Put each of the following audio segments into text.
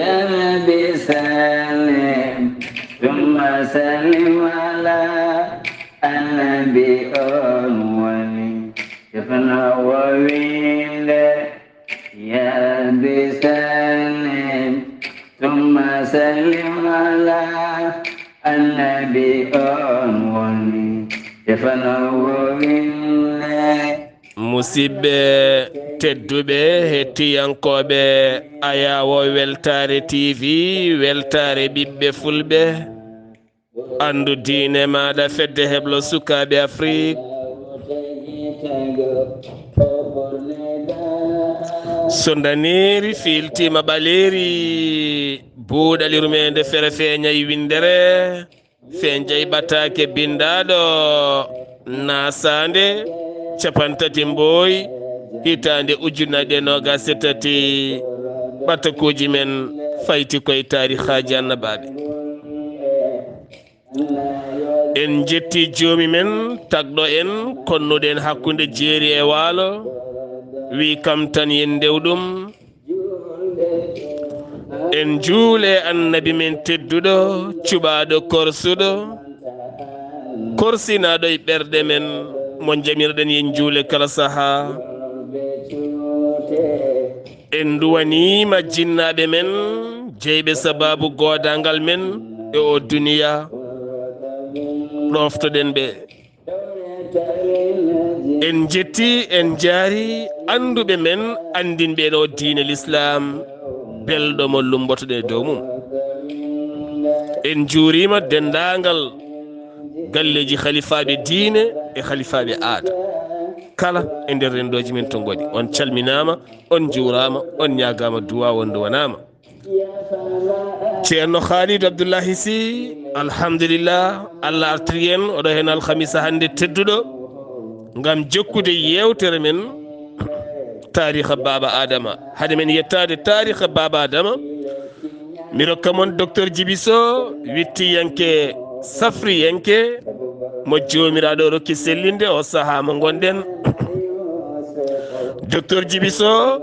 يا نبي سلم ثم سلم على النبي أولي شفنا وويل يا نبي سلم ثم سلم على النبي أولي شفنا وويل musidɓe tedduɓe hettiyankoɓe Ayawo Weltare TV weltare ɓiɓɓe fulɓe andu diine maɗa fedde heblo sukaɓe Afrique so daniri filtima ɓaleri buuɗali rumede fere feñayi windere feñjayi ɓattake bindaɗo nasande capantati mboy hitande ujunnaɗe nogas e tati ɓattakuji men fayti koye tarihaji annabaɓe en jetti joomi men tagɗo en konnuɗen hakkude jeeri e waalo wi kam tan yen ndewɗum en juule annabi men tedduɗo cuɓaɗo korsuɗo korsinaɗo e ɓerɗe men mo jamirɗen yen juule kala saaha en duwanima jinnaɓe men jeyɓe sababu godangal men e o duniya ɗoftoɗen ɓe en jetti en jaari anduɓe men andinɓe ɗo diine l'islam belɗo mo lumbotoɗe dow mum en juurima dendagal galleji khalifaɓe diine e khalifaɓe aada kala e nder rendoji men to goɗi on calminama on juurama on ñagama duwa wonde wonama ceerno Khalidou Abdoullahi Sy alhamdulillah Allah artiri en oɗo hen alhamisa hande tedduɗo gam jokkude yewtere men tariha baba adama hade men yettade tariha baba adama mi rokka mon docteur Djiby Sow wittiyanke safriyanke mo jomiraɗo rokki sellinde o saaha mo gonɗen docteur Djiby Sow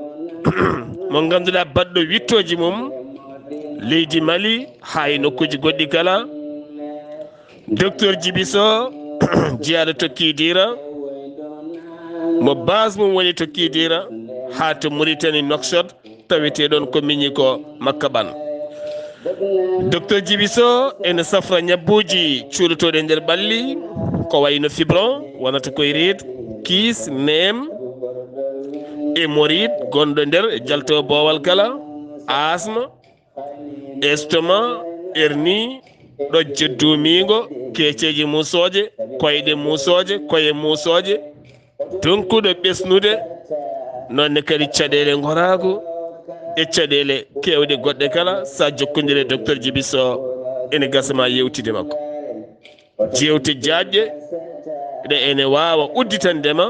mo ganduɗa baɗɗo wittoji mum leydi Mali ha e nokkuji goɗɗi kala docteur Djiby Sow jeyaɗo tokkidira mo base mum woni tokkidira ha to Mauritanie Nouakchott taweteɗon ko miñi ko Makka Ban docteur Djiby Sow ene safra ñabbuji cuuɗotoɗe nder ɓalli ko wayno fibron wonata koye reedu kiis neem hémorroïde gonɗo nder e jalto bowal kala asthme estomac hernie ɗojjo duumigo keeceji musoje koyɗe musoje koye musoje donkuɗo ɓesnude nonne kadi caɗele gorago e caɗele kewɗe goɗɗe kala sa jokkodire docteur Djiby Sow ene gasama yewtide makko jewte jaƴƴe ɗe ene wawa udditandema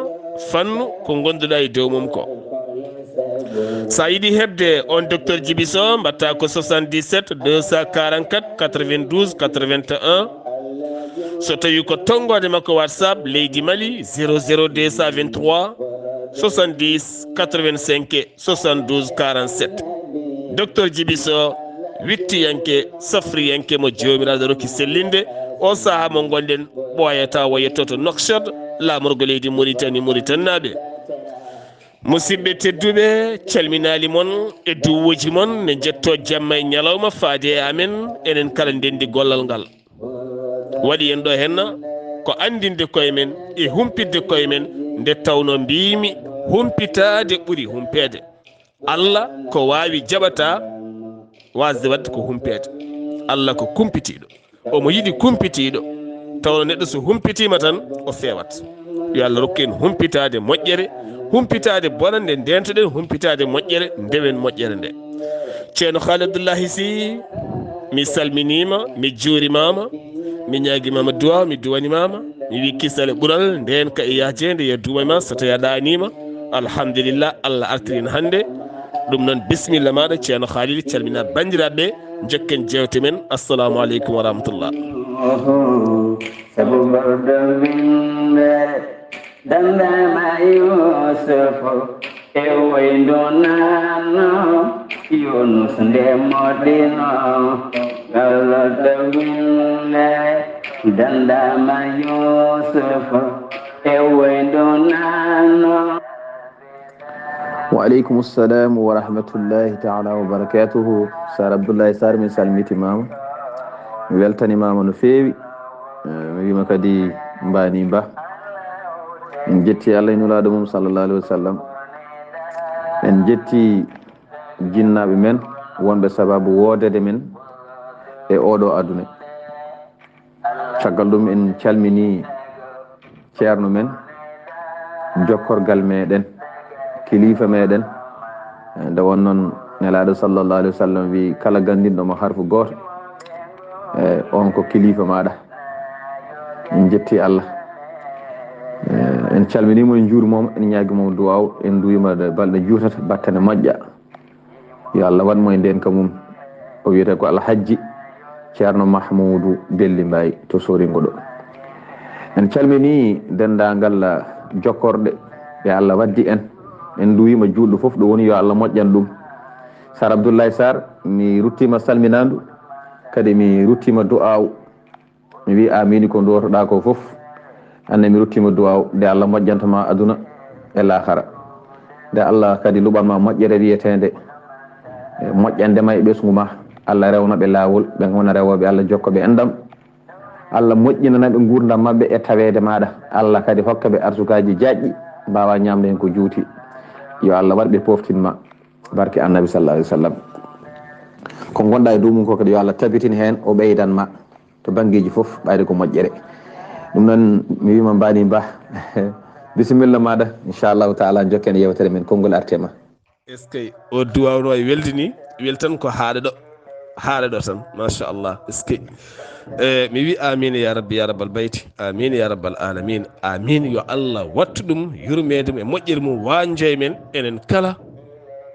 fannu ko gonduɗa e dow mum ko sa yiɗi hebde on docteur Djiby Sow mbatta ko 77 244 92 81 so tawi ko tongode makko WhatsApp leydi Mali 00223 70 85 72 47 docteur Djiby Sow wittiyanke safriyanke mo jomiraɗo rokki sellinde o saaha mo gonɗen ɓoyata wo yettoto Nouakchott lamorgo leydi Mauritanie naɓe musidɓe tedduɓe calminali mon e duwuji mon ne jetto jamma e ñalawma faade e amen enen kala ndendi gollal ngal waɗi en ɗo henna ko andinde koye men e humpidde koye men nde tawno mbimi humpitade ɓuuri humpede Allah ko wawi jaɓata wasde wadde ko humpede Allah ko kumpitiɗo omo yiɗi kumpitiɗo tawno neɗɗo so humpitima tan o fewat yo Allah rokku en humpitade moƴƴere humpitade bonande ndentoɗen humpitade moƴƴere ndewen moƴƴere nde ceerno Khalidou Abdoullahi Sy mi salminima mi juurimama mi ñaguimama duwaw mi duwanimama mi wi kisale ɓuural nden ka e yajede yo duwayma so tawi a ɗanima alhamdulillah Allah artirin hande ɗum noon bisimilla maɗa ceerno Khalidou calmina bandiraɓe jokken jewte men assalamu aleykum wa rahmatullah sabu mawɗo winde dandama Yusufu e wayndo nano Yunus nde modino galata winne dandama Yusuf e wayndo nano. وعليكم السلام ورحمة الله تعالى وبركاته. سار عبد الله سار من سلميتي ماما weltani mama no feewi mi wima kadi mbani ba en jetti Allah e nulaɗo mum sallallahu alaihi wasallam en jetti jinnaɓe men wonɓe sababu wodede men e oɗo aduna caggal ɗum en calmini ceerno men jokkorgal meɗen kilifa meɗen nde wonnoon nelaɗo sallallahu alaihi wasallam wi kala gandinɗo mo harfu goto on ko kilifa maɗa. en jetti Allah en calminimo en juurimomo en ñaguimomo duwaw en duyima balɗe juutata battane moƴƴa yo Allah waɗmo e nden ka mum o wiyete ko alhaji ceerno Mahmoudou Belli Mbaye to Soringo ɗo. en calmini dendagal jokkorɗe ɓe Allah waddi en duwima juulɗo foof ɗo woni yo Allah moƴƴan ɗum. Sar Abdoulaye Sarr mi ruttima salminandu kadi mi ruttima du'aw mi wi amini ko duwotoɗa ko foof anne mi ruttima du'aw nde Allah moƴƴantama aduna e lahara nde Allah kadi luɓanma moƴƴere wiyetede moƴƴandema e ɓesgu ma Allah rewnaɓe lawol ɓe gona rewoɓe Allah jokkoɓe endam Allah moƴƴinanaɓe gurdam mabɓe e tawede maɗa Allah kadi hokkaɓe arsukaji jaƴƴi mbawa ñamde hen ko juuti yo Allah waɗɓe poftinma barke annabi sallallahu alaihi wasallam ko gonɗa e dumum ko kadi yo Allah tabitin hen o ɓeydanma to banggueji foof ɓayde ko moƴƴere. ɗum noon mi wima mbani ba bisimilla maɗa inchallahu taala jokken yewtere men konngol artema. est ce que o duwawno e weldini weltan ko haaɗe ɗo tan machallah est ce que mi wi amin ya rabbi ya rabbal bayti amin ya rabbal alamin amin yo Allah wattu ɗum yurmede mum e moƴƴere mum wanje men enen kala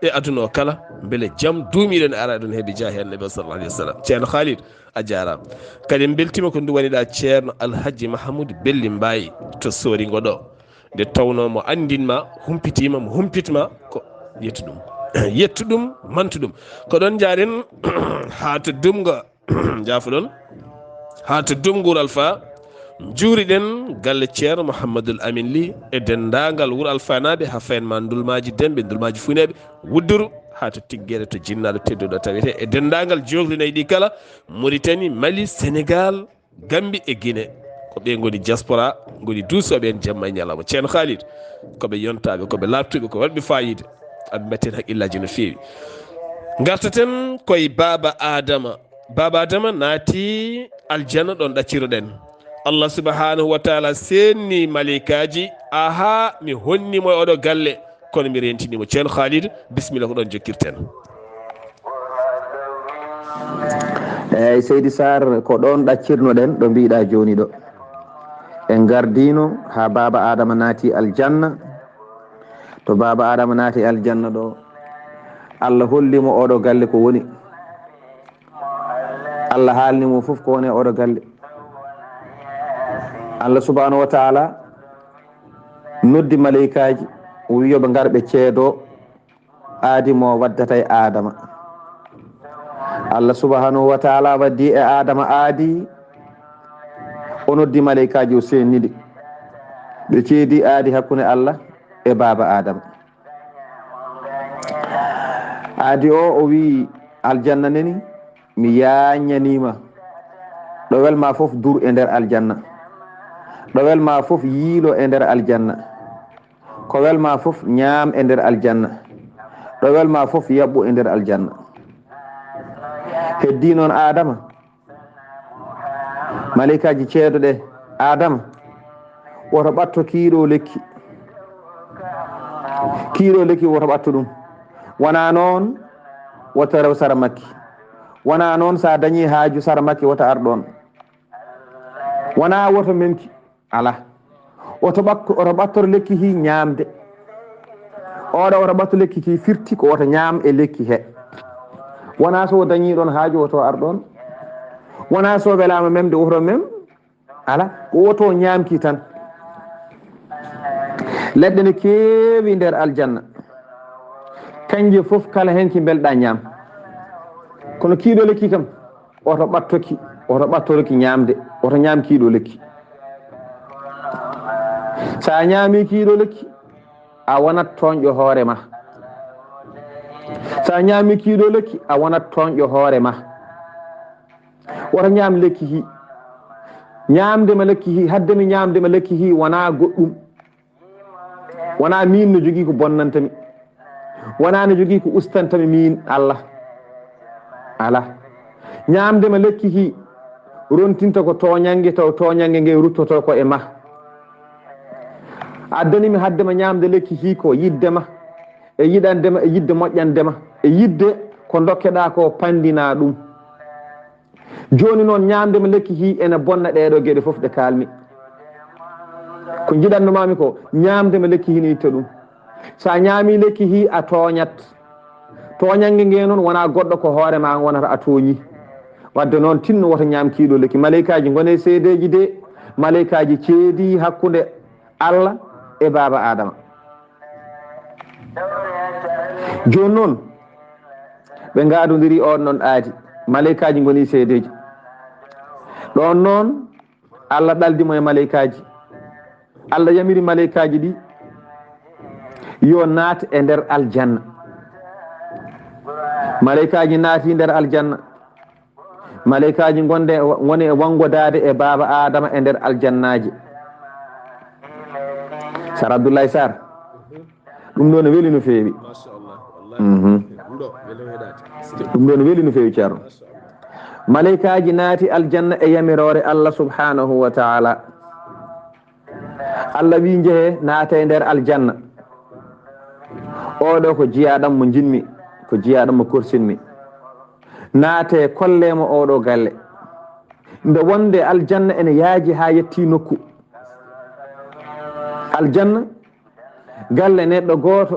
e aduna o kala beele jaam duumiɗen ara ɗum heeɓe jaahi annabi sallallahu alaihi wasallam. ceerno Khalid a jarama kadi en beltima ko ndu waɗiɗa ceerno alhaji Mahamoudou Belli Mbaye to Soringo ɗo nde tawno mo andinma humpitima mo humpitma ko yettu ɗum yettu ɗum mantu ɗum ko ɗon jaren ha to dumga jafuɗon ha to dumga wural fa juuriɗen galle ceerno Mouhamadoul Amin Ly e dendagal wuuro alfanaɓe ha fayenma ndulmaji demɓe ndulmaji funeɓe wudduru ha to tigguere to jinnaɗo tedduɗo tawete e dendagal johlinayi ɗi kala Mauritanie Mali Sénégal Gambie e Guinée ko ɓe goni diaspora goni duusoɓe en jamma e ñalawma. ceerno Khalid koɓe yontaɓe koɓe labtuɓe ko waɗɓe fayida aɓe mbatten haqqillaji no fewi. gartaten koye baba adama naati aljanna ɗon ɗacciroɗen Allah subhanahu wa taala senni malikaji aha mi honnimo e oɗo galle kono mi rentinimo. ceerno Khalid bisimilla ko ɗon jokkirten. eyyi seydi Sarr ko ɗon ɗaccirnoɗen ɗo mbiɗa joni ɗo en gardino ha baba adama naati aljanna. to baba adama naati aljanna ɗo Allah hollimo oɗo galle ko woni, Allah haalnimo foof ko woni oɗo galle. Allah subhanahu wa taala noddi malaikaji o wi yoɓe ngar ɓe ceedo aadimo waddata e adama. Allah subhanahu wa taala waddi e adama aadi o noddi malaikaji o senniɗi ɓe ceedi aadi hakkunde Allah e baba adama. aadi o wi aljanna neni mi yañanima ɗowel ma foof dur e nder aljanna, ɗowel ma foof yiilo e nder aljanna, kowel ma foof ñaam e nder aljanna, ɗowel ma foof yaɓɓu e nder aljanna. heddi noon adama malaikaji ceedoɗe adama woto ɓatto kiiɗo lekki woto ɓatto ɗum, wona noon woto rew sara makki, wona noon sa dañi haaju sara makki woto ar ɗon, wona woto memki ala oto ɓattor lekki hi ñaamde, oɗo oto ɓatto lekki ki firti ko woto ñaam e lekki he, wona so dañi ɗon haaju woto ar ɗon, wona so welama memde woto mem ala ko woto ñaamki tan. leɗɗe ne keewi nder aljanna kanje fof kala hen ki belɗa ñaam kono kiiɗo lekki kam oto ɓattoroki ñaamde oto ñaam kiiɗo lekki sa ñaami kiiɗo lekki a wonat toonƴo hoore ma sa ñaami kiiɗo lekki a wonat toonƴo hoore ma woto ñaam lekki hi ñaamdema lekki hi haddemi ñaamdema lekki hi wona goɗɗum wona min no jogii ko bonnantami wona no jogii ko ustantami min Allah ala ñaamdema lekki hi rontinta ko toñange taw toñange nge ruttoto ko e ma addanimi haddema ñaamde lekki hi ko yiddema e yiɗandema e yidde moƴƴandema e yidde ko dokkeɗa ko pandina ɗum joni noon ñaamdema lekki hi ene bonna ɗeɗo gueɗe fof ɗe kalmi ko jiɗannumami ko ñaamdema lekki hi ne itta ɗum sa ñaami lekki hi a toñat toñange nge noon wona goɗɗo ko hoorema wonata a tooñi wadde noon tinno woto ñaam kiiɗo lekki maleykaji gone seedeji de maleykaji ceedi hakkude Allah e baba adama joni noon ɓe gadodiri on noon aadi maleykaji goni seedeji ɗon noon Allah ɗaldimo e maleykaji Allah yamiri maleykaji ɗi yo naat e nder aljanna maleykaji naati nder aljanna maleykaji gonde woni e wangodade e baba adama e nder aljannaji sar Abdoulaye Sarr ɗum ɗo ne weeli no feewi ɗum ɗo ne weeli no feewi ceerno maleykaji naati aljanna e yamirore Allah subhanahu wa taala Allah wi jeehe naata e nder aljanna oɗo ko jiyaɗam mo jinmi ko jiyaɗam mo korsinmi naate kollemo oɗo galle nde wonde aljanna ene yaaji ha yetti nokku aljanna galle neɗɗo goto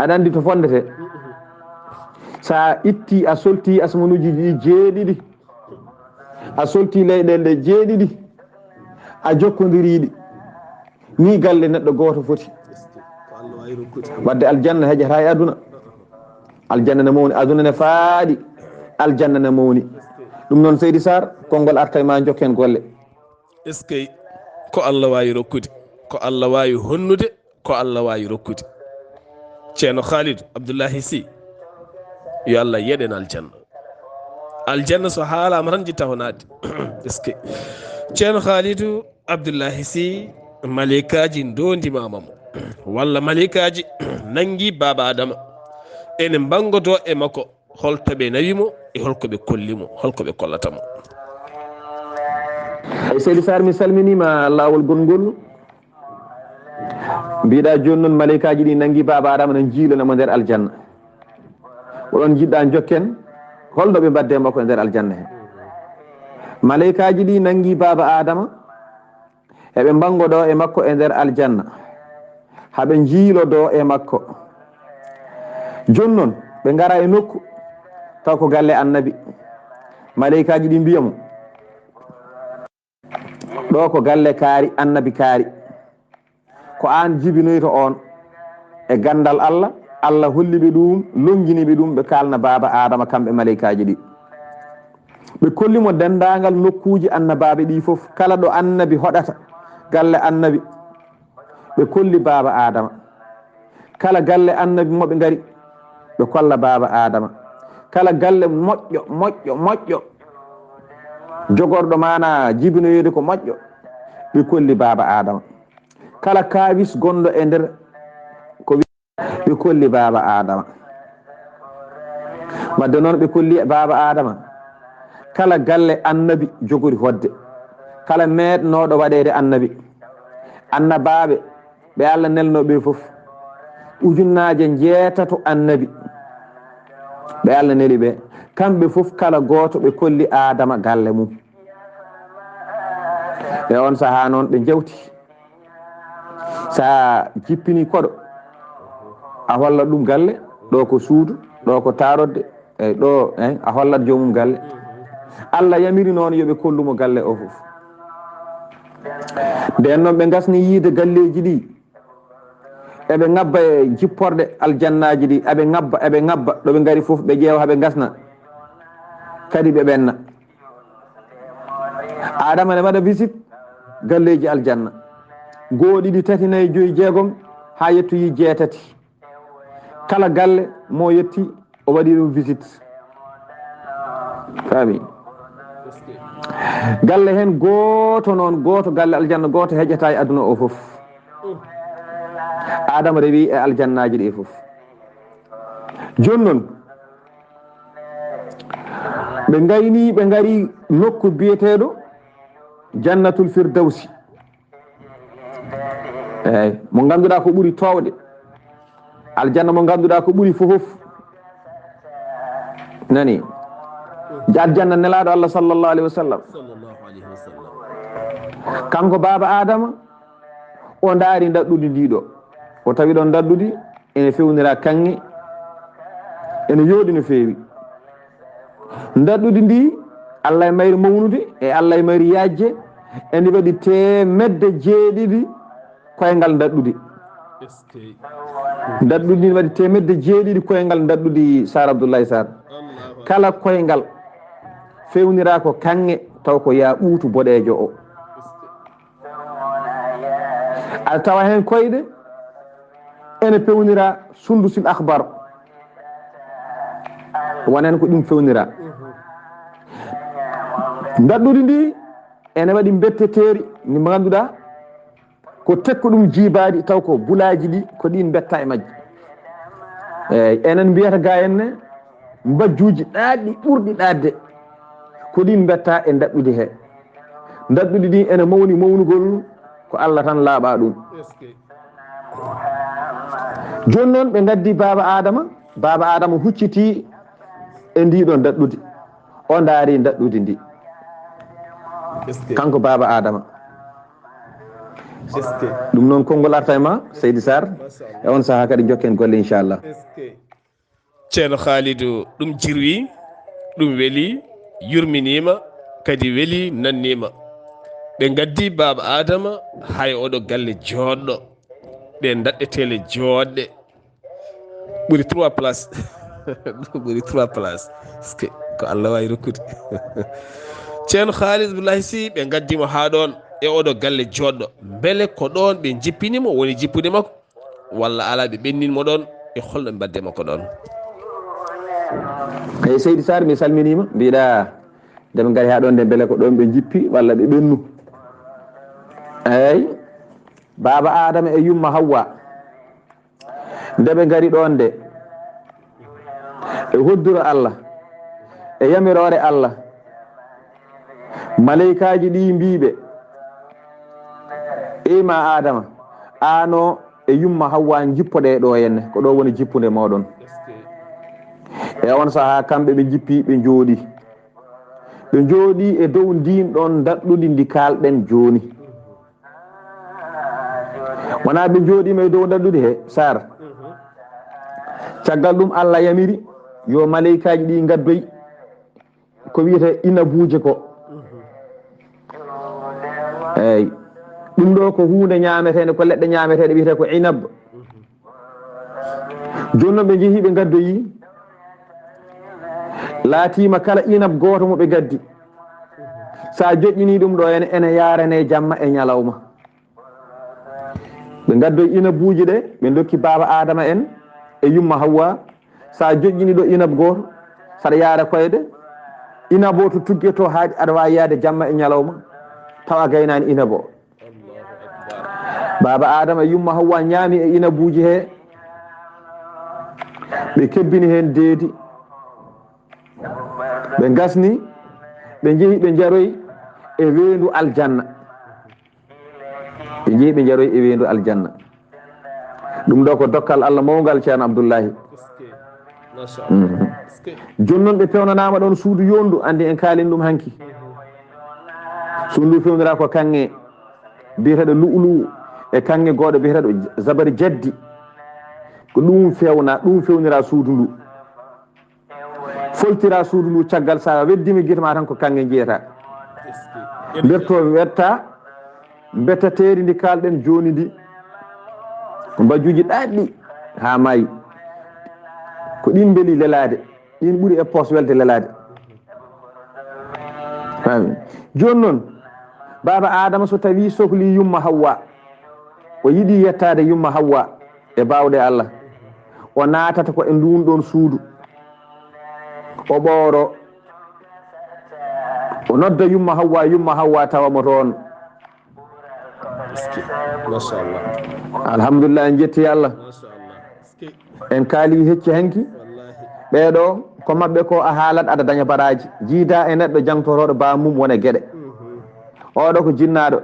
aɗa andi to fondete sa itti a solti asmanuji ɗi jeeɗiɗi a solti leyɗele ɗe jeeɗiɗi a jokkodiriɗi ni galle neɗɗo goto foti wadde aljanna heƴata e aduna aljanna ne mawni aduna ne faaɗi aljanna ne mawni ɗum noon Seydi Sarr konngol arta ma jokken golle est ce que ko Allah wawi rokkude ko Allah wawi honnude ko Allah wawi rokkude ceerno Khalidou Abdoulahi Sy yo Allah yeɗen aljanna aljanna so haalama tan jitta ko naatde est ce que ceerno Khalidou Abdoulahi Sy maleykaji ndondimamamo walla maleykaji nangi baba adama ene bangoto e makko holto ɓe nawimo e holko ɓe kollimo holko ɓe kollatamo ay Seydi Sarr mi salminima lawol gongol mbiɗa joni noon maleykaji ɗi nangi baba adama ne jiilonamo nder aljanna oɗon jiɗɗa jokken holno ɓe mbadde makko e nder aljanna he maleykaji ɗi nangi baba adama eɓe bangoɗo e makko e nder aljanna haɓe jiilodo e makko joni noon ɓe gara e nokku taw ko galle annabi maleykaji ɗi mbiyamo ɗo ko galle kaari annabi kaari ko an jibinoyto on e gandal Allah Allah holliɓe ɗum longiniɓe ɗum ɓe kalna baba adama kamɓe maleykaji ɗi ɓe kollimo dendagal nokkuji annabaɓe ɗi foof kala ɗo annabi hoɗata galle annabi ɓe kolli baba adama kala galle annabi moɓe gari ɓe kolla baba adama kala galle moƴƴo jogorɗo mana jibinoyede ko moƴƴo ɓe kolli baba adama kala kawis gonɗo e nder ko ɓe kolli baba adama wadde noon ɓe kolli baba adama kala galle annabi jogori hodde kala meɗnoɗo waɗede annabi annabaɓe ɓe Allah nelnoɓe foof ujunnaje 6 annabi ɓe Allah neli ɓe kamɓe foof kala goto ɓe kolli adama galle mum e on saaha noon ɓe jewti sa jippini koɗo a hollat ɗum galle ɗo ko suudu ɗo ko tarodde e ɗo a hollat jomum galle Allah yamiri noon yoɓe kollumo galle o foof nden noon ɓe gasni yiide galleji ɗi eɓe ngabba e jipporde aljannaji ɗi eɓe ngabba ɗo ɓe ngari fof ɓe ƴeewa haɓe gasna kadi ɓe ɓenna. adama ne waɗa visite galleji aljanna 1 2 3 4 5 6 7 ha yettoyi 8 kala galle mo yetti o waɗi ɗum visite fami galle hen goto noon goto galle aljanna goto heƴata e aduna o foof adama rewi e aljannaji ɗi foof joni noon ɓe gayni ɓe gari nokku biyeteɗo jannatul firdawsi eyyi mo ganduɗa ko ɓuuri towde aljanna mo ganduɗa ko ɓuuri fofof nani aljanna nelaɗo Allah sallallahu alaihi wasallam kanko baba adama o daari dadɗudi ndiɗo o tawi ɗon dadɗudi ene fewnira kanŋe ene yooɗi no feewi dadɗudi ndi Allah e mayri mawnude e Allah e mayri yajje ene waɗi temedde 7 koyngal dadɗudi dadɗudi ndi waɗi temedde 7 koyngal dadɗudi Sar Abdoulaye Sar kala koyngal fewnira ko kanŋe taw ko ya ɓuutu boɗejo o a tawa hen koyɗe ene pewnira sundusul akhbar wonen ko ɗum fewnira dadɗudi ndi ene waɗi betteteri ndi ganduɗa ko tekko ɗum jiibadi taw ko bulaji ɗi ko ɗin betta e majji eyyi enen mbiyata ga henne mbajjuji ɗaɗɗi ɓurɗi ɗadde ko ɗin betta e dadɗudi he dadɗudi ɗi ene mawni mawnugol ko Allah tan laaɓa ɗum joni noon ɓe gaddi baba adama hucciti e ndiɗon dadɗudi o daari dadɗudi ndi kanko baba adama ɗum noon konngol arta e ma Seydi Sar e on saaha kadi jokken golle inchallah ceerno Khalidou ɗum jirwi ɗum weeli yurminima kadi weeli nannima ɓe gaddi baba adama hay oɗo galle joɗɗo ɗe daɗɗetele joɗɗe ɓuuri 3 place ɓuuri 3 place ko Allah wawi rokkude ceerno Khalid Abdoulaye Sy ɓe gaddimo ha ɗon e oɗo galle joɗɗo beele ko ɗon ɓe jippinimo woni jippude makko walla ala ɓe ɓenninmo ɗon e holɗo ɓe mbadde makko ɗon eyyi Seydi Sar mi salminima mbiɗa ndeɓe gari ha ɗon nde beele ko ɗon ɓe jippi walla ɓe ɓennu eyyi baba adama e yumma Hawwa ndeɓe gari ɗon nde e hodduro Allah e yamirore Allah maleykaji ɗi mbiɓe ima adama ano e yumma Hawwa jippoɗe ɗo henne ko ɗo woni jippude moɗon e on saaha kamɓe ɓe jippi ɓe jooɗi e dow ndin ɗon dadɗudi ndi kalɗen joni wona ɓe jooɗima e dow dadɗudi he Sar caggal ɗum Allah yamiri yo maleykaji ɗi gaddoy ko wiyete inabuje ko eyyi ɗum ɗo ko hunde ñametede ko leɗɗe ñameteɗe wiyete ko inab joni noon ɓe jeehi ɓe gaddoyi laatima kala inab goto mo ɓe gaddi sa joƴƴini ɗum ɗo ene yarane jamma e ñalawma ɓe gaddoy inabuji ɗe ɓe dokki baba adama en e yumma Hawwa sa joƴƴini ɗo inab goto saɗa yaara koyde inabo to tuggeto haaɗi aɗa wawi yaade jamma e ñalawma tawa gaynani inabo baba adama e yumma Hawwa ñaami e inabuji he ɓe kebbini hen deedi ɓe gasni ɓe jeehi ɓe jaroyi e weendu aljanna ɓe jeehi ɓe jaroyi e weendu aljanna ɗum ɗo ko dokkal Allah mawgal ceerno Abdoullahi joni noon ɓe pewnanama ɗon suudu yondu andi en kaalin ɗum hanki suudu fewnira ko kanŋe biyeteɗo lu'lu e kanŋe goɗo biyeteɗo zabari jaddi ko ɗum fewnira suudu ndu foltira suudu ndu caggal sa weddimi guitama tan ko kanŋe jeyata nder to wetta bettateri ndi kalɗen joni ndi mbajjuji ɗaɗɗi ha maayi ko ɗin beeli lelade ɗin ɓuuri e poos welde lelade joni noon baba adama so tawi sohli yumma Hawwa o yiɗi yettade yumma Hawwa e bawɗe Allah o natata ko e ndun ɗon suudu o ɓooro o nodda yumma Hawwa tawamo toon machallah alhamdulillah en jetti Allah en kaali hecci hanki ɓeeɗo ko mabɓe ko a haalat aɗa daña baraji jiida e neɗɗo jangtoroɗo bamum wona gueɗe oɗo ko jinnaɗo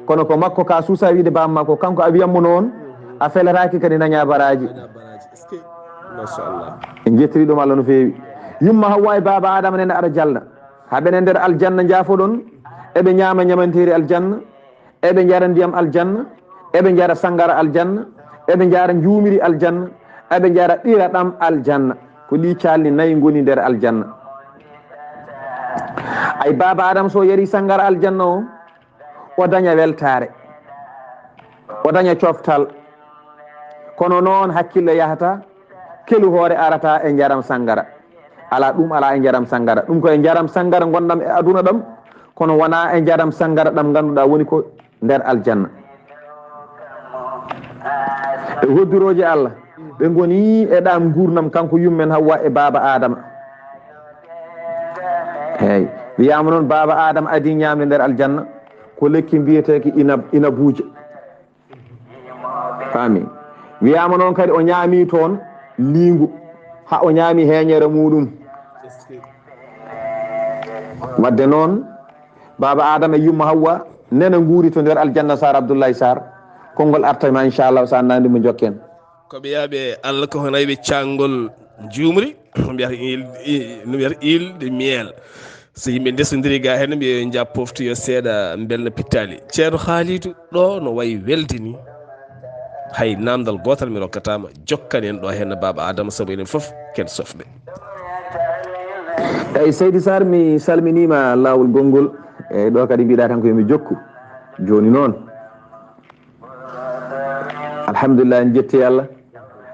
kono ko makko ka suusa wiide bamma ko kanko a wiyatmo noon a feletaki kadi daña baraji machallah en jettiri ɗum Allah no feewi yumma Hawwa e baba adama nene aɗa jalna haɓene nder aljanna jaafoɗon eɓe ñaama ñamanteri aljanna eɓe jara ndiyam aljanna eɓe jara sangara aljanna eɓe jara juumiri aljanna eɓe jara ɗira ɗam aljanna ko ɗi calli nayyi goni nder aljanna ay baba adama so yari sangara aljanna o daña weltare o daña coftal kono noon hakkille yahata kelu hoore arata e jaram sangara ala ɗum ala e jaram sangara ɗum ko e jaram sangara gonɗam e aduna ɗam kono wona e jaram sangara ɗam ganduɗa woni ko nder aljanna e hodduroje Allah ɓe goni e ɗam gurnam kanko yummen Hawwa e baba adama eyyi wiyama noon baba adama adi ñamde nder aljanna ko lekki mbiyeteki ina buuje fami wiyama noon kadi o ñaami toon lingu ha o ñaami heñere muɗum wadde noon baba adama e yumma Hawwa nena guuri to nder aljanna Sar Abdoulaye Sarr konngol artama inchallah sa nandi mo jokken ko ɓe yaaɓe Allah ko hono ɓe cangol jumri mbiyata no wiyata île de miel so yimɓe ndesodiri ga hen ɓe jappoftoyo seeɗa belna pittali ceerno Halidou ɗo no wayi welde ni hay namdal gotal mi rokkatama jokkan en ɗo hen baba adama saabu enen foof ken sofɓe eyyi Seydi Sarr mi salminima lawol gongol eyyi ɗo kadi mbiɗa tan ko yomi jokku joni noon alhamdulillah en jetti Allah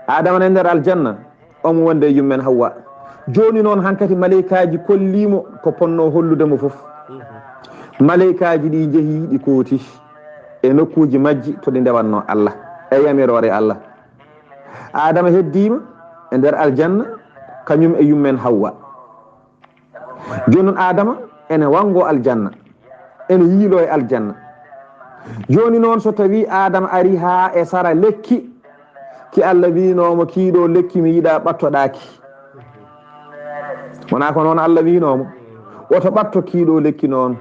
adama ne nder aljanna omo wonde yummen Hawwa joni noon hankkadi maleykaji kollimo ko ponno holludemo foof maleykaji ɗi jeehi ɗi kooti e nokkuji majji to ɗi ndewatno Allah e yamirore Allah adama heddima e nder aljanna kañum e yummen Hawwa joni noon adama ene wango aljanna ene yiilo e aljanna joni noon so tawi adama ari ha e sara lekki ki Allah winomo kiiɗo lekki mi yiiɗa ɓattoɗaki wona ko noon Allah winomo woto ɓatto kiiɗo lekki noon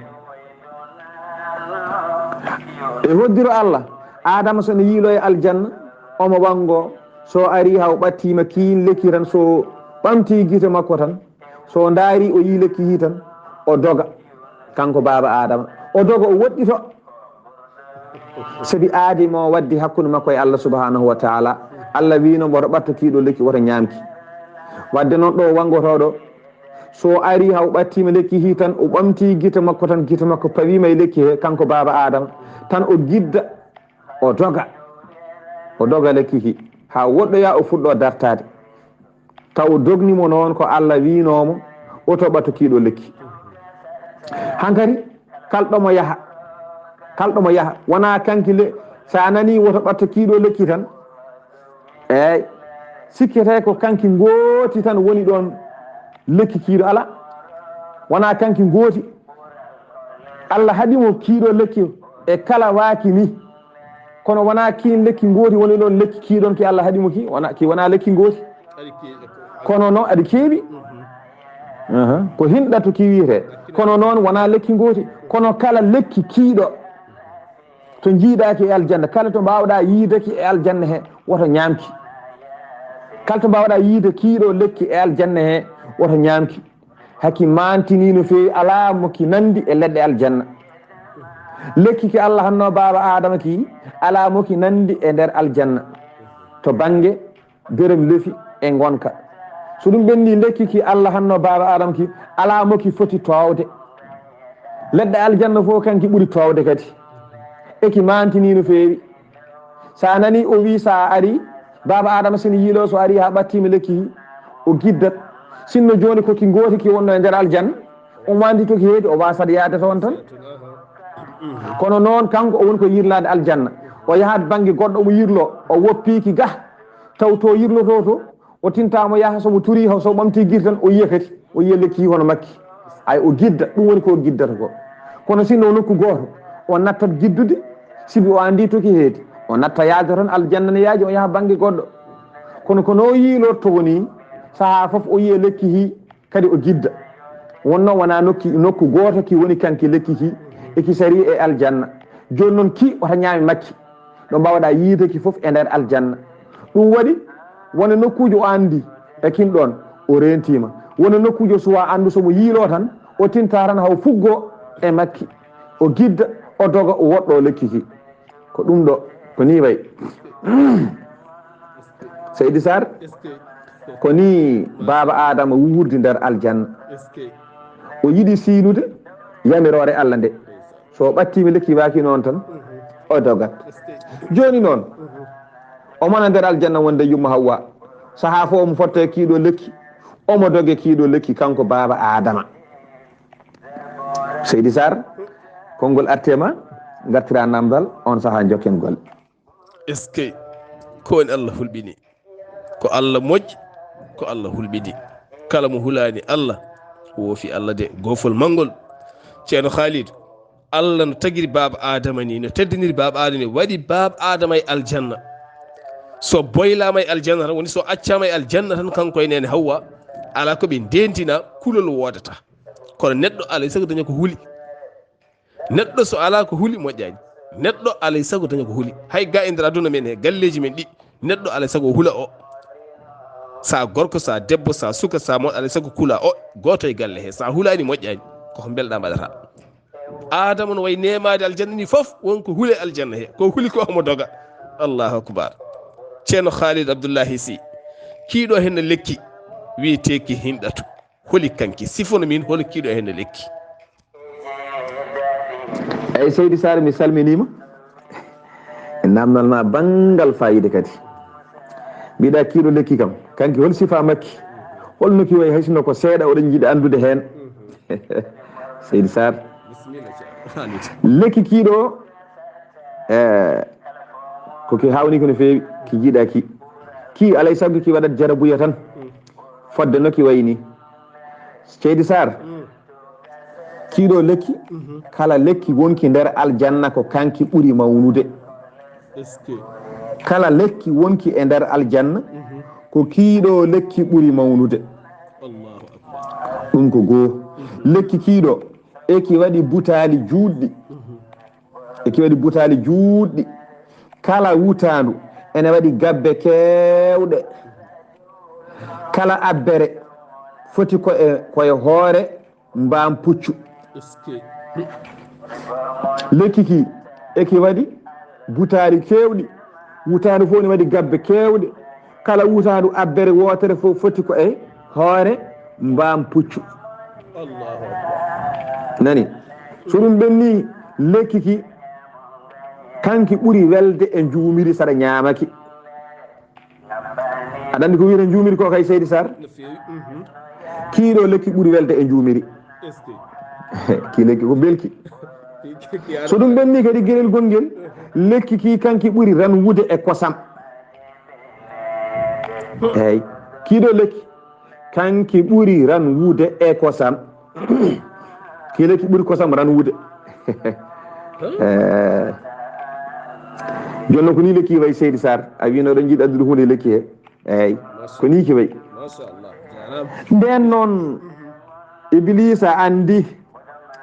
e hoddiro Allah adama so ne yiilo e aljanna omo wango so ari haw ɓattima kiin lekki tan so ɓamti guite makko tan so daari o yi lekki hi tan o doga kanko baba adama o doga o woɗɗito sabi aadimo waddi hakkude makko e Allah subhanahu wa taala Allah wino mboto ɓatta kiiɗo lekki woto ñamki wadde noon ɗo wangotoɗo so ari haw ɓattima lekki hi tan o ɓamti guite makko tan guite makko pawima e lekki he kanko baba adama tan o gidda o doga lekki hi ha woɗɗoya o fuɗɗo dartade taw o dognimo noon ko Allah winomo oto ɓatto kiiɗo lekki hankadi kalɗomo yaha wona kanki sa nani woto ɓatto kiiɗo lekki tan eyyi sikkete ko kanki gooti tan woni ɗon lekki kiiɗo ala wona kanki gooti Allah haɗimo kiiɗo lekki e kala waaki ni kono wona kin lekki gooti woni ɗon lekki kiiɗon ki Allah haɗimo ki wona lekki gooti kono noon aɗa keeɓi ko hinɗatu ki wiyete kono noon wona lekki gooti kono kala lekki kiiɗo to jiiɗaki e aljanna kala to mbawɗa yiidaki e aljanna he woto ñamki kala to mbawɗa yiide kiiɗo lekki e aljanna he woto ñamki haki mantini no fewi ala mo ki nandi e leɗɗe aljanna lekki ki Allah hanno baba adama ki ala mo ki nandi e nder aljanna to bange berem lefi e gonka so ɗum ɓenni lekki ki Allah hanno baba adama ki ala mo ki foti towde leɗɗe aljanna fof kanki ɓuuri towde kadi eki mantini no fewi sa nani o wi sa ari baba adama sini yilo so ari ha ɓattima lekki o giddat sinno joni koki goti ki wonno e nder aljanna o wandi toki heedi o wasat yaade toon tan kono noon kanko o woni ko yirlade aljanna o yahat banggue goɗɗo omo yirlo o woppiki ga taw to yirloto to o tintamo yaha somo turi haw so ɓamti guir tan o yiya kadi o yiya lekki hono makki ay o gidda ɗum woni ko giddata ko kono sinno o nokku goto o nattat giddude sibi o andi toki heedi o natta yaade tan aljanna ne yaaji o yaha banggue goɗɗo kono ko no yilorto woni saaha foof o yiya lekki hi kadi o gidda wonno wona nokku goto ki woni kanki lekki ki eki sari e aljanna joni noon ki ota ñaami makki ɗo mbawɗa yiideki foof e nder aljanna ɗum waɗi wona nokkuji o andi e kin ɗon o rentima wona nokkuji o suwa andu somo yiilo tan o tinta tan haw fuggo e makki o gidda o doga o woɗɗo lekki ki ko ɗum ɗo ko ni way Seydi Sar ko ni baba adama wuurdi nder aljanna o yiɗi siinude yamirore Allah nde so ɓattimi lekki waki noon tan o dogat joni noon o mana nder aljanna wonde yumma Hawwa saaha fo omo fotte kiiɗo lekki omo doge kiiɗo lekki kanko baba adama Seydi Sar konngol artema gartira namdal on saaha jokken golle est ce que ko woni Allah hulɓini ko Allah moƴƴi ko Allah hulɓini kala mo hulani Allah woofi Allah de gofol mangol ceerno Khalid Allah no tagiri baba adama ni no teddiniri baba adama ni waɗi baba adama e aljanna so boylama e aljanna tan woni so accama e aljanna tan kanko e nene Hawwa ala ko ɓe ndentina kulol wodata kono neɗɗo alay sago daña ko huuli neɗɗo so ala ko huuli moƴƴani neɗɗo alay sago daña ko huuli hay ga e nder aduna men he galleji men ɗi neɗɗo alay sago huula o sa gorko sa debbo sa suka sa moɗo alay sago kula o goto e galle he sa hulani moƴƴani koko belɗa mbaɗata adama no way nemade aljanna ni foof wonko huule aljanna he ko huuli ko omo doga allahu akbar ceerno Khalid Abdoullahi Sy kiiɗo hen lekki wiyeteki hinɗatu holi kanki sifono min holi kiiɗo hen lekki eyyi Seydi Sar mi salminima e namdal ma bangal fayida kadi mbiɗa kiiɗo lekki kam kanki hol sifa makki holno ki way haysino ko seeɗa oɗon jiiɗi andude hen Seydi Sar lekki kiiɗo koki hawni ko no fewi ki jiiɗa ki alay sago ki waɗat jarabuya tan fodde no ki wayni Seydi Sar kiiɗo lekki kala lekki wonki nder aljanna ko kanki ɓuuri mawnude kala lekki wonki e nder aljanna ko kiiɗo lekki ɓuuri mawnude ɗum ko goo lekki kiiɗo eki waɗi butali juɗɗi kala wutandu ene waɗi gabbe kewɗe kala abbere foti koye hoore mbam puccu lekki ki eki waɗi butali kewɗi wutandu fof ne waɗi gabbe kewɗe kala wutandu abbere wotere fof foti ko e hoore mbam puccu nani so ɗum ɓenni lekki ki kanki ɓuuri welde e juumiri saɗa ñaamaki aɗa andi ko wiyete juumiri ko kay Seydi Sar kiiɗo lekki ɓuuri welde e juumiri ki lekki ko belki so ɗum ɓenni kadi gueɗel gonguel lekki ki kanki ɓuuri ranwude e kosam eyyi kiiɗo lekki kanki ɓuuri ranwude e kosam ki lekki ɓuuri kosam ranwude jonno ko ni lekki way Seydi Sar a wino ɗon jiiɗi addude hunde lekki he eyyi ko ni ki way nden noon Iblisa andi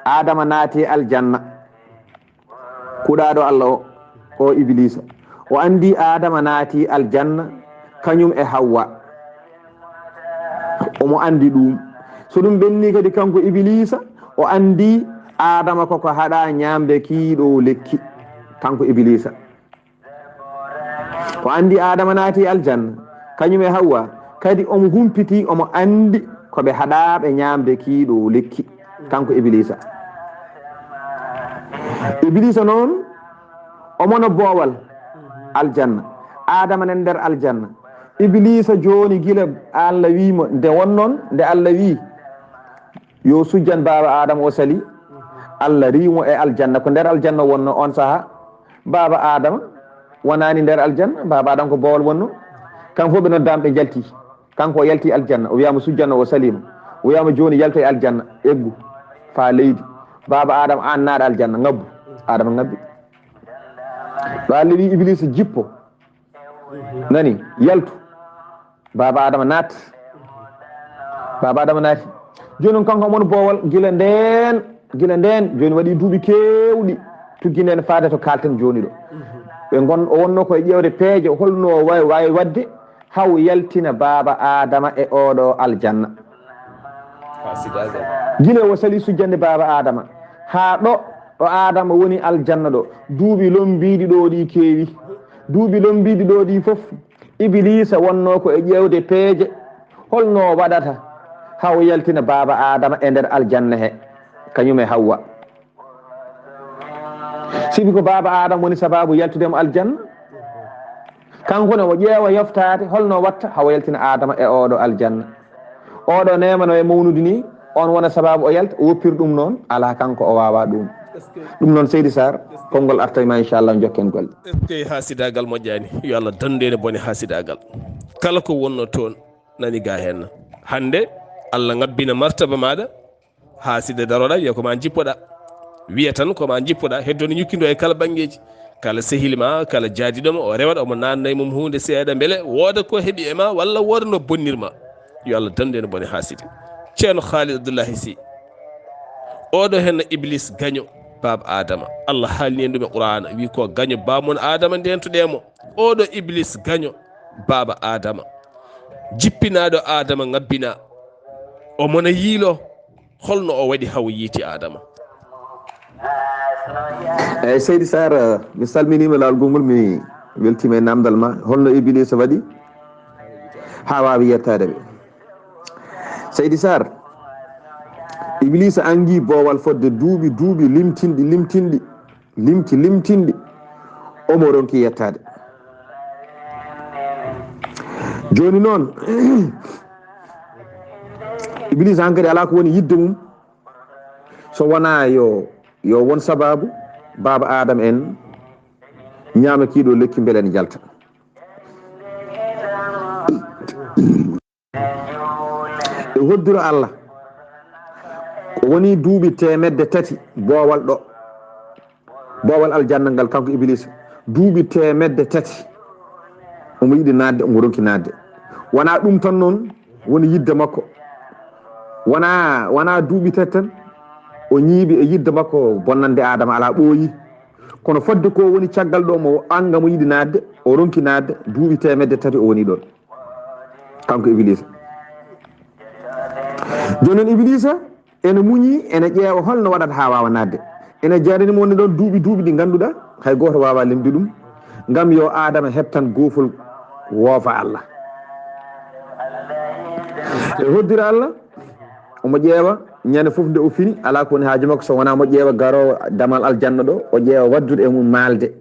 Adama naati aljanna kuɗaɗo Allah o Iblisa o andi Adama naati aljanna kañum e Hawwa omo andi ɗum so ɗum ɓenni kadi kanko Iblisa o andi Adama koko haɗa ñamde kiiɗo lekki kanko Iblisa o andi Adama naati aljanna kañum e Hawwa kadi omo humpiti omo andi koɓe haɗaɓe ñamde kiiɗo lekki kanko Iblisa Iblisa noon omono boowal aljanna adama nen nder aljanna iblisa joni gila Allah wimo nde wonnon nde Allah wi yo sujjan baba adama o sali Allah rimo e aljanna ko nder aljanna wonno on saha baba adama wonani nder aljanna baba adama ko bowol wonno kan fof ɓe noddama ɓe jalti kanko o yalti aljanna o wiyama sujjanno o salima o wiyama joni yalta e aljanna eggu fa leydi baba adama an naɗa aljanna ngabbu adama ngabbi ɗo Allah wi iblisa jippo nani yaltu baba adama naat baba adama naati joni on kanko omon bowol gila nden joni waɗi duuɓi kewɗi tugginen faade to kalten joni ɗo ɓe gon o wonno koye ƴewde peeje holno wawi wadde haw yaltina baba adama e oɗo aljanna gila o sali sujjande baba adama ha ɗo adama woni aljanna ɗo duuɓi lombiɗi ɗo ɗi keewi duuɓi lombiɗi ɗo ɗi foof iblisa wonno ko e ƴewde peeje holno waɗata haw yaltina baba adama e nder aljanna he kañum e Hawwa sibi ko baba adama woni sababu yaltudemo aljanna kanko ne o ƴeewa yoftade holno watta haw yaltina adama e oɗo aljanna oɗo nemano e mawnude ni on wona sababu o yalta o woppiri ɗum noon ala kanko o wawa ɗum ɗum noon Seydi Sarr konngol artayma inchallah jokken golle eskey hasidagal moƴƴani yo Allah dandene bone hasidagal kala ko wonno toon nani ga hen hande Allah ngabbina martaba maɗa haside daroɗa wiya koma jippoɗa wiya tan koma jippoɗa heddoni ñukkido e kala banggueji kala sehil ma kala jaadiɗoma o rewaɗa omo nannayi mum hunde seeɗa beele wooda ko heeɓi e ma walla wooda no bonnirma yo Allah dandene bone haside ceerno Khalid Abdoullahi Sy oɗo henno Iblis gaño baba adama Allah haalni en ɗum e qur'ana wi ko gaño bamon adama ndentoɗemo oɗo Iblis gaño baba adama jippinaɗo adama ngabbina o mona yiilo holno o waɗi haw yiiti adama eyyi Seydi Sarr mi salminima lawol gongol mi weltima e namdal ma holno Iblis waɗi ha wawi yettade ɓe Seydi Sarr Iblis angui bowal fodde duuɓi limtinɗi omo ronki yettade joni noon Iblis hankkadi ala ko woni yidde mum so wona yo won sababu baba adama en ñaama kiiɗo lekki beele ne jalta e hoddiro Allah ko woni duuɓi 300 boowal ɗo boowal aljanna ngal kanko Iblis duuɓi 300 omo yiɗi nadde omo ronki nadde wona ɗum tan noon woni yidde makko wona duuɓi 3 tan o ñiiɓi e yidde makko bonnande adama ala ɓooyi kono fodde ko woni caggal ɗo mo anga mo yiɗi nadde o ronki nadde duuɓi 300 o woni ɗon kanko Iblis joni noon Iblisa ene muñi ene ƴeewa holno waɗata ha wawa nadde ene jarini mo woni ɗon duuɓi ɗi ganduɗa hay goto wawa lemdi ɗum ngam yo adama heptan goofol woofa Allah e hoddira Allah omo ƴeewa ñande foof nde o fini ala ko woni haaji makko so wona mo ƴeewa garowo damal aljanna ɗo o ƴeewa waddude e mum maalde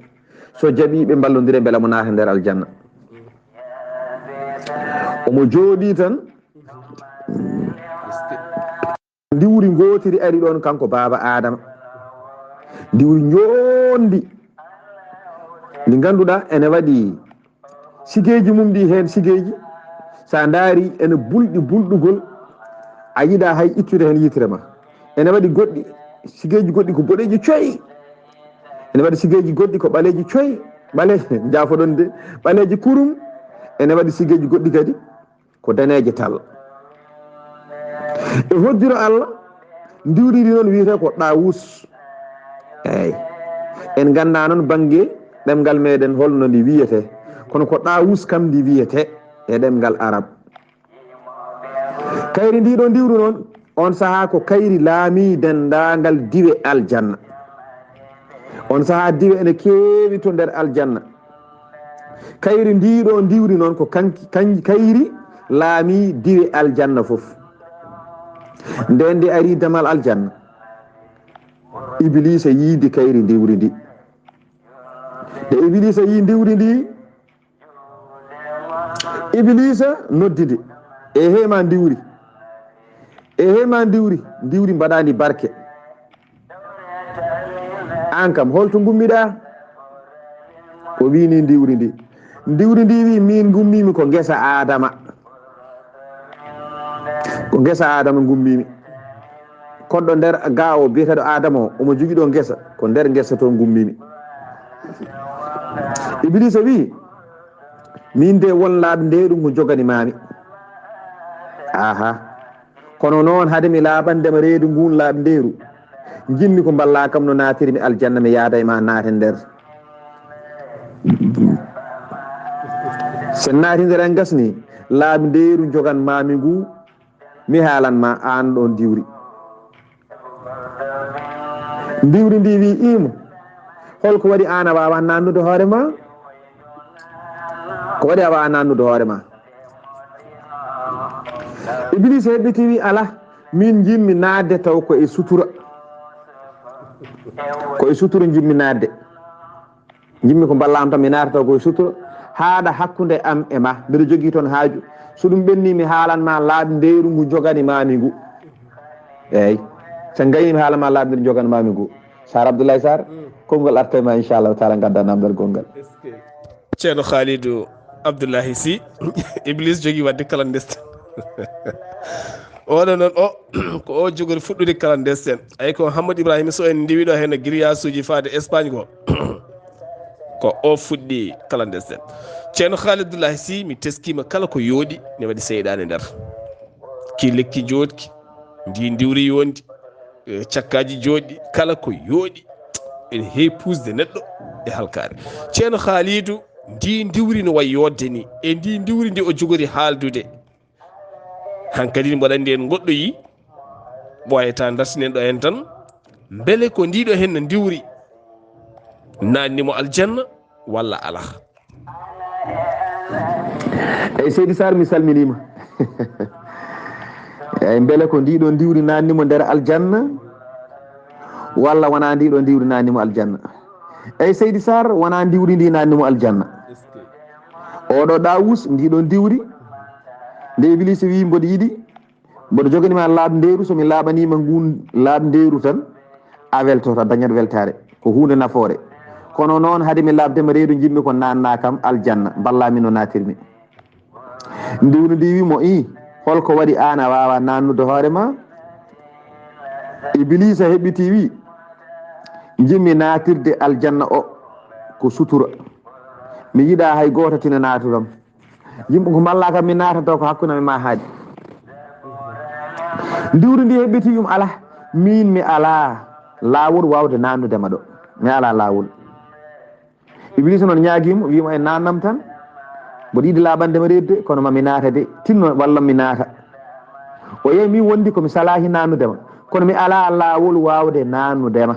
so jaaɓi ɓe ballodire beele mo naata nder aljanna omo jooɗi tan ndiwri gootiri ari ɗon kanko baba adama ndiwri njondi ndi ganduɗa ene waɗi sigeji mum ɗi hen sigeji sa daari ene bulɗi bulɗugol a yiɗa hay ittude hen yitere ma ene waɗi goɗɗi sigeji goɗɗi ko boɗeji coyi ene waɗi sigeji goɗɗi ko ɓaleji coyi ɓale jafoɗon de ɓaleji kurum ene waɗi sigeji goɗɗi kadi ko daneje tal e hoddiro Allah ndiwriri noon wiyete ko ɗawus eyyi en ganda noon banggue ɗemgal meɗen holno ndi wiyete kono ko ɗawus kam ndi wiyete e ɗemgal arab kayri ndiɗo ndiwru noon on saaha ko kayri laami dendagal diwe aljanna on saaha diwe ene keewi to nder aljanna kayri ndiɗo ndiwri noon ko kayri laami diwe aljanna foof nden ndi ari damal aljanna Iblisa yiidi kayri ndiwri ndi de iblisa yi ndiwri ndi iblisa noddide e hema ndiwri ndiwri mbaɗandi barke an kam holto gummiɗa o wini ndiwri ndi wi min gummimi ko gesa adama gummimi koɗɗo nder ga o biyeteɗo adama o omo jogui ɗo gesa ko nder gesa to gummimi iblisa wi min de won laaɓi ndeɗum ko jogani mami aha kono noon haade mi laaɓandema reedu ngun laaɓi nderu jinmi ko balla kam no natirmi aljanna mi yaada e ma naate nder sen naati nder en gasni laaɓi nderu jogan mami ngu mi haalanma an ɗon diwri ndi wi imo holko waɗi an a wawa nannude hoore ma ko waɗi a wawa nannude hoore ma iblisa heɓɓiti wi ala min jimmi nadde taw ko e sutura jimmi nadde jimmi ko ballam tan mi naata taw ko e sutura haaɗa hakkude am e ma mbiɗa jogui toon haaju so ɗum ɓenni mi haalanma laaɓi nderu ngu jogani mami ngu eyyi so gayimi haalama laaɓi nderu jogani mami ngu Sar Abdoulaye Sarr konngol artema inchallahu taala gadda namdal gongal ceerno Khalidou Abdoulaye Sy Iblis jogui wadde kala ndesten oɗo noon ko o jogori fuɗɗude kala ndesten ay ko Hammadou Ibrahima Sow en ndiwiɗo hen grillage uji faade Espagne ko o fuɗɗi kala ndesten ceerno Khalidou Abdoulaye Sy mi teskima kala ko yooɗi ne waɗi seyɗade nder ki lekki jodki ndi diwri yondi cakkaji joɗɗi kala ko yooɗi ene heewi pusde neɗɗo e halkare ceerno Khalidou ndi diwri no wayi yodde ni e ndi diwri ndi o jogori haaldude hankkadi mboɗa andi en goɗɗo yi ɓoyata dartinen ɗo hen tan beele ko ndiɗo hen no diwri nannimo aljanna walla ala eyyi Seydi Sarr mi salminima eyyi beele ko ndiɗo diwri nannimo nder aljanna walla wona ndiɗo diwri nannimo aljanna eyyi Seydi Sarr wona diwri ndi nannimo aljanna oɗo Dawus ndiɗo diwri nde Iblisa wi mboɗo yiɗi mboɗo joganima laaɓi nderu somi laaɓanima ngun laaɓi nderu tan a weltoto dañat weltare ko hunde nafoore kono noon haade mi labdema reedu jimmi ko nanna kam aljanna ballami no natirmi ndiwri ndi wimo holko waɗi an a wawa nannude hoore ma Iblisa heɓɓiti wi jimmi natirde aljanna o ko sutura mi yiɗa hay goto tina naturam yimɓe ko malla kam mi natata ko hakkunami ma haaji ndiwri ndi heɓɓiti yum ala min mi ala lawol wawde nannudema ɗo mi ala lawol Iblisa noon ñaaguimo wimo e nannam tan mboɗo yiɗi laɓandema redde kono mami naata de tinno walla mi naata o yeyi min wondi komi salahi nannudema kono mi ala lawol wawde nannudema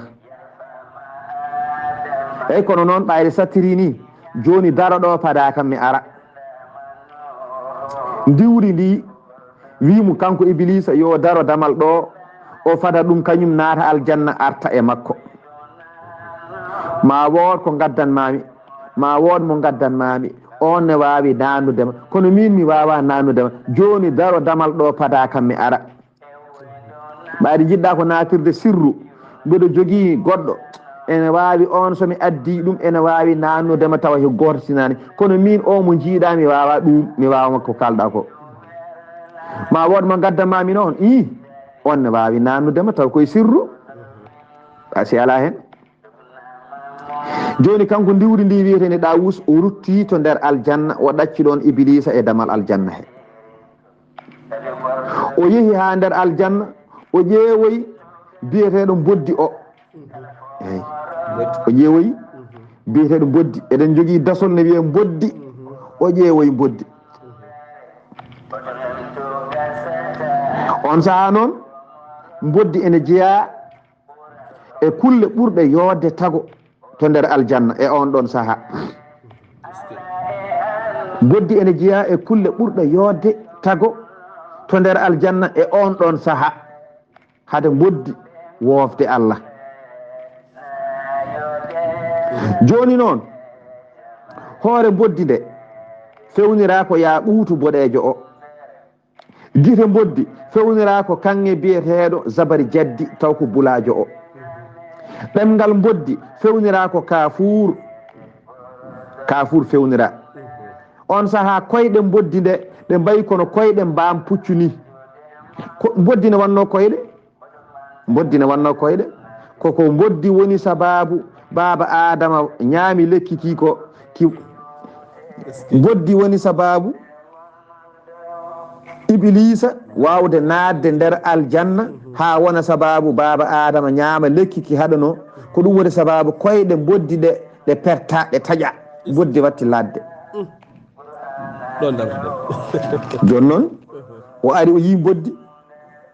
eyyi kono noon ɓayde sattiri ni joni daro ɗo pada kam mi ara ndiwri ndi wimo kanko Iblisa yo daro damal ɗo o fada ɗum kañum naata aljanna arta e makko ma wood ko gaddanmami ma wood mo gaddanmami on ne wawi nannudema kono min mi wawa nannudema joni daro damal ɗo pada kam mi ara ɓayde jiɗɗa ko natirde sirru mbeɗo jogui goɗɗo ene wawi on somi addi ɗum ene wawi nannudema tawa ko goto sinani kono min o mo jiiɗa mi wawa ɗum mi wawama ko kalɗa ko ma wood mo gaddanmami noon on ne wawi nannudema taw koye sirru asi ala hen joni kanko ndiwri ndi wiyetene Dawus o rutti to nder aljanna o ɗacci ɗon Iblisa e damal aljanna he o yeehi ha nder aljanna o ƴeewoyi biyeteɗo boddi o eyyi o ƴeewoyi biyeteɗo boddi eɗen jogui dasol ne wiye boddi o ƴeewoyi boddi on saaha noon boddi ene jeeya e kulle ɓurɗe yodde tago to nder aljanna e on ɗon saaha boddi ene jeeya e kulle ɓurɗe yodde tago to nder aljanna e on ɗon saaha hade boddi wofde Allah joni noon hoore boddi nde fewnira ko ya ɓuutu boɗeejo o gite boddi fewnira ko kanŋe biyeteeɗo zabari jaddi taw ko bulaajo o ɗemngal boddi fewnira ko kafuur fewnira on sahaa koyɗe boddi nde ɗe mbayi kono koyɗe mbaam puccu ni boddi ne wanno koyɗe koko boddi woni sababu baba adama ñaami lekki ki boddi woni sababu iblisa wawde naatde nder aljanna ha wona sababu baba adama ñaama lekki ki haɗano ko ɗum woni sababu koyɗe boddi ɗe perta ɗe taƴa boddi watti ladde joni noon o ari o yi boddi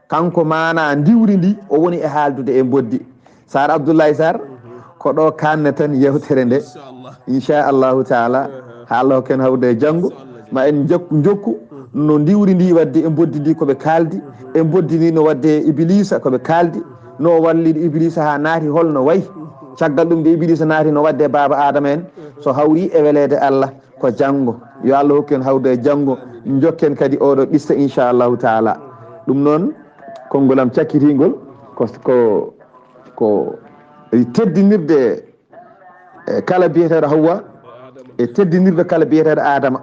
kanko mana ndiwri ndi o woni e haaldude e boddi sar Abdoulaye Sarr ko ɗo kanne tan yewtere nde inchallahu taala haala ken hawde janggo ma en jokku no ndiwri ndi wadde e boddi ndi koɓe kaldi e boddi ndi no wadde iblisa koɓe kaldi no wallide iblisa ha naati holno wayi caggal ɗum de iblisa naati no wadde baba adama en so hawri e welede Allah ko janggo yo Allah hokken hawde janggo jokken kadi oɗo qissa inchallahu taala ɗum noon kongolam cakkitingol ko teddinirde kala biyeteɗo Hawwa e teddinirde kala biyeteɗo Adama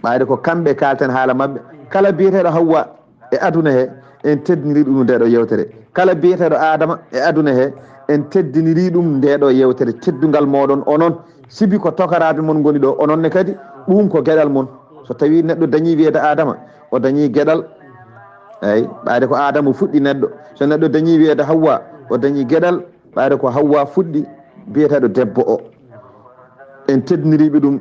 ɓayde ko kamɓe kalten haala mabɓe kala biyeteɗo Hawwa e aduna he en teddiniri ɗum ndeɗo yewtere kala biyeteɗo Adama e aduna he en teddiniri ɗum ndeɗo yewtere teddungal moɗon onon sibi ko tokaraɓe mon goni ɗo ononne kadi ɗum ko gueɗal mon so tawi neɗɗo dañi wiyede Adama o dañi gueɗal eyyi ɓayde ko Adama fuɗɗi neɗɗo so neɗɗo dañi wiyede Hawwa o dañi gueɗal ɓayde ko Hawwa fuɗɗi biyeteɗo debbo o en teddiniriɓe ɗum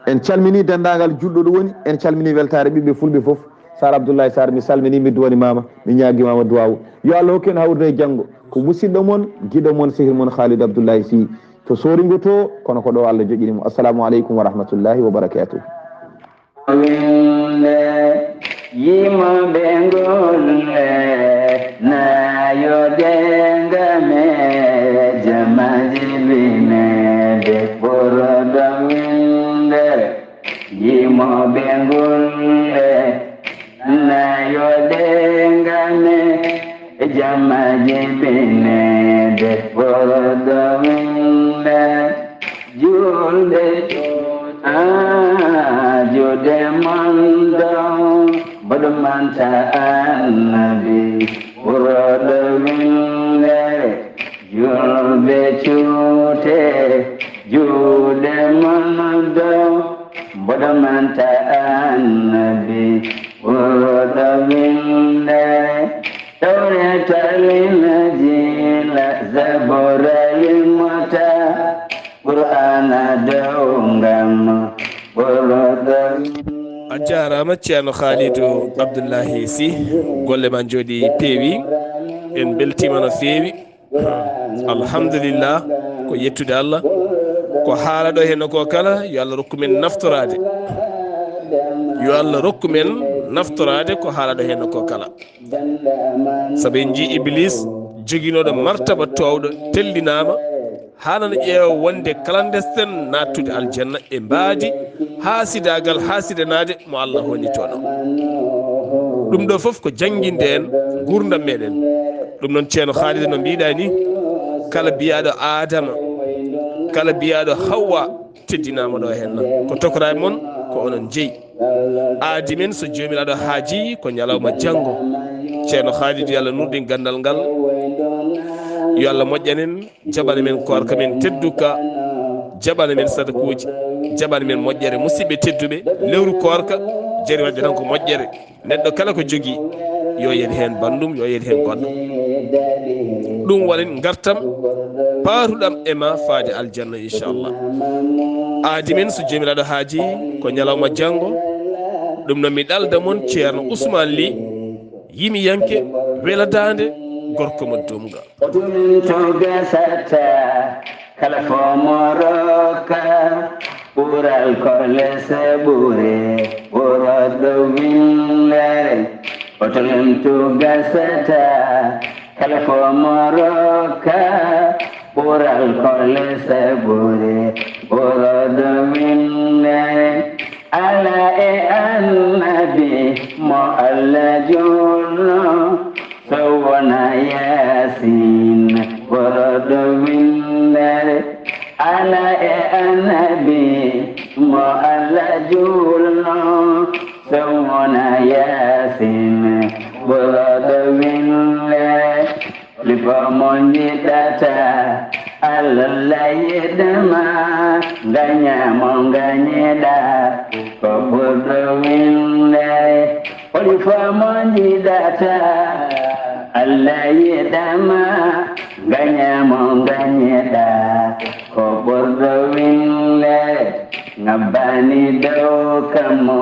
en calmini dendagal julɗo ɗo woni en calmini weltare ɓiɓɓe fulɓe foof Sar Abdoulaye Sarr mi salmini mi duwanimama mi ñaguimama duwawu yo Allah hokken hawrude e janggo ko musidɗo moon guiɗo moon sehil moon Khalidou Abdoulaye Sy to soringo to kono ko ɗo Allah joƴinimo assalamu aleykum wa rahmatullahi wa barakatuh yimoɓe ngolle nayodengame jamajibinede ɓoroɗo winde yimoɓe ngolle nayodengame jamajibinede ɓoroɗo winde julde jude mando badmanta annabi ɓoroɗo windere julɓe cuute juuɗe mando badmanta annabi ɓoroɗo windere tawretalina jila zaboralimota qur'ana dawngam ɓoroɗo a jarama ceerno Khalidou Abdoulaye Sy golle ma jooɗi peewi en beltima no feewi alhamdulillah ko yettude Allah ko haala ɗo henno ko kala yo Allah rokku men naftorade ko haala ɗo henno ko kala saabu en jii Iblis joguinoɗo martaba towɗo tellinama hanana ƴeewa wonde clandestin nattude aljanna e mbaadi haasidagal haasidanade mo Allah honni toon ɗum ɗo foof ko jangguinde en gurdam meɗen ɗum noon ceerno Khalidou no mbiɗa ni kala biyaɗo Adama kala biyaɗo Hawwa teddinama ɗo henna ko tokoraɓe moon ko onon jeeyi aadi men so jomiraɗo haaji ko ñalawma janggo ceerno Khalidou yo Allah nurɗin gandal ngal yo Allah moƴƴanen jaɓana men korka men tedduka jaɓana men sadakuji jaɓana men moƴƴere musidɓe tedduɓe lewru korka jari wadde tan ko moƴƴere neɗɗo kala ko jogui yo yed hen bandum yo yed hen goɗɗo ɗum waɗen gartam paatuɗam e ma faade aljanna inchallah aadi men so jomiraɗo haaji ko ñalawma janggo ɗum noon mi ɗalda moon ceerno Ousmane Ly yimiyanke weladade gorko mo dumga tugasata kala fomoroka ɓural kolese ɓure ɓoroɗo windere otolem tugasata kala fomoroka ɓural kolle sabure ɓuroɗo windere ala e annabi mo Allah julno sowona yasin ɓuroɗo windere ala e annabi mo Allah julno sowona yasin ɓuroɗo windere lipo mo jiɗata Allah yiɗma gañamo gañeɗa ko ɓurɗo windere lipo mo jiɗata Allah yiɗama gañamo gañeɗa ko ɓurɗo windere ngabbani dow kammo